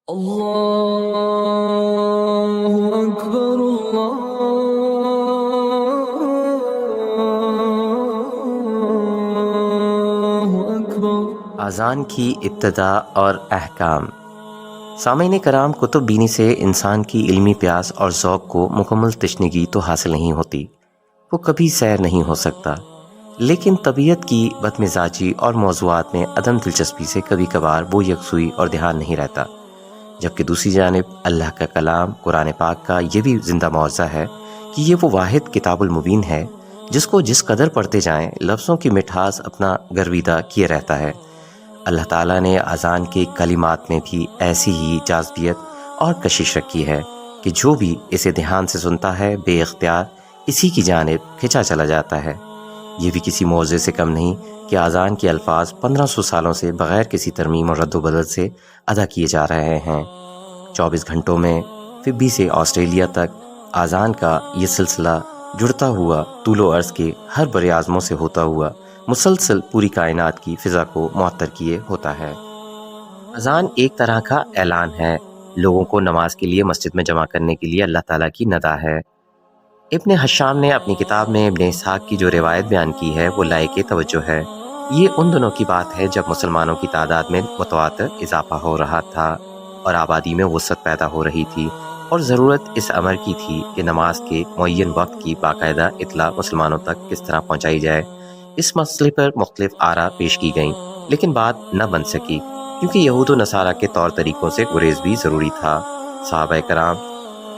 اللہ اکبر اللہ اکبر۔ اذان کی ابتدا اور احکام۔ سامعین کرام، کتب بینی سے انسان کی علمی پیاس اور ذوق کو مکمل تشنگی تو حاصل نہیں ہوتی، وہ کبھی سیر نہیں ہو سکتا، لیکن طبیعت کی بدمزاجی اور موضوعات میں عدم دلچسپی سے کبھی کبھار وہ یکسوئی اور دھیان نہیں رہتا، جبکہ دوسری جانب اللہ کا کلام قرآن پاک کا یہ بھی زندہ معجزہ ہے کہ یہ وہ واحد کتاب المبین ہے جس کو جس قدر پڑھتے جائیں لفظوں کی مٹھاس اپنا گرویدہ کیے رہتا ہے۔ اللہ تعالیٰ نے اذان کے کلمات میں بھی ایسی ہی جاذبیت اور کشش رکھی ہے کہ جو بھی اسے دھیان سے سنتا ہے بے اختیار اسی کی جانب کھنچا چلا جاتا ہے۔ یہ بھی کسی معجزے سے کم نہیں کہ اذان کے الفاظ 1500 سالوں سے بغیر کسی ترمیم اور رد و بدل سے ادا کیے جا رہے ہیں۔ 24 گھنٹوں میں فبی سے آسٹریلیا تک اذان کا یہ سلسلہ جڑتا ہوا طول و عرض کے ہر بر اعظموں سے ہوتا ہوا مسلسل پوری کائنات کی فضا کو معطر کیے ہوتا ہے۔ اذان ایک طرح کا اعلان ہے، لوگوں کو نماز کے لیے مسجد میں جمع کرنے کے لیے اللہ تعالیٰ کی ندا ہے۔ ابن حشام نے اپنی کتاب میں ابن اسحاق کی جو روایت بیان کی ہے وہ لائق توجہ ہے۔ یہ ان دنوں کی بات ہے جب مسلمانوں کی تعداد میں متواتر اضافہ ہو رہا تھا اور آبادی میں وسعت پیدا ہو رہی تھی، اور ضرورت اس امر کی تھی کہ نماز کے معین وقت کی باقاعدہ اطلاع مسلمانوں تک کس طرح پہنچائی جائے۔ اس مسئلے پر مختلف آراء پیش کی گئیں، لیکن بات نہ بن سکی کیونکہ یہود و نصارہ کے طور طریقوں سے گریز بھی ضروری تھا۔ صحابہ کرام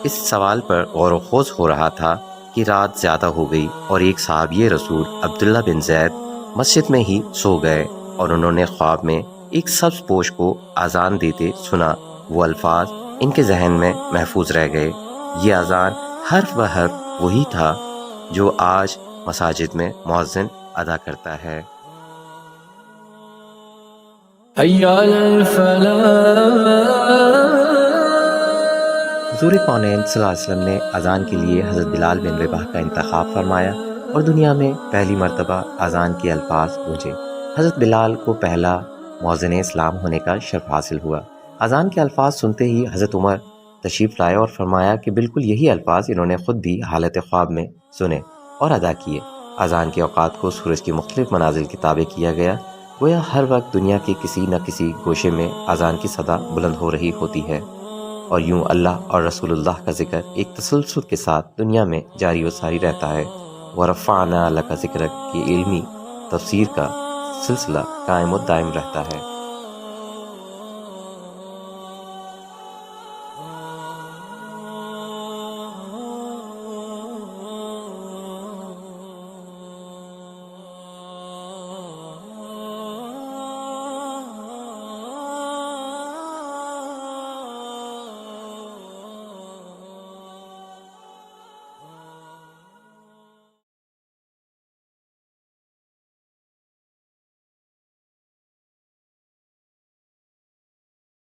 اس سوال پر غور و خوض ہو رہا تھا کہ رات زیادہ ہو گئی اور ایک صحابی رسول عبداللہ بن زید مسجد میں ہی سو گئے اور انہوں نے خواب میں ایک سبز پوش کو اذان دیتے سنا۔ وہ الفاظ ان کے ذہن میں محفوظ رہ گئے۔ یہ اذان حرف بہ حرف وہی تھا جو آج مساجد میں مؤذن ادا کرتا ہے۔ حی علی الفلاح۔ حضور کونین صلی اللہ علیہ وسلم نے اذان کے لیے حضرت بلال بن رباح کا انتخاب فرمایا اور دنیا میں پہلی مرتبہ اذان کے الفاظ گونجے۔ حضرت بلال کو پہلا مؤذن اسلام ہونے کا شرف حاصل ہوا۔ اذان کے الفاظ سنتے ہی حضرت عمر تشریف لائے اور فرمایا کہ بالکل یہی الفاظ انہوں نے خود بھی حالت خواب میں سنے اور ادا کیے۔ اذان کے اوقات کو سورج کی مختلف منازل کے تابع کیا گیا، گویا ہر وقت دنیا کے کسی نہ کسی گوشے میں اذان کی صدا بلند ہو رہی ہوتی ہے، اور یوں اللہ اور رسول اللہ کا ذکر ایک تسلسل کے ساتھ دنیا میں جاری و ساری رہتا ہے۔ وَرَفَعْنَا لَكَ ذِكْرَكَ کی علمی تفسیر کا سلسلہ قائم و دائم رہتا ہے۔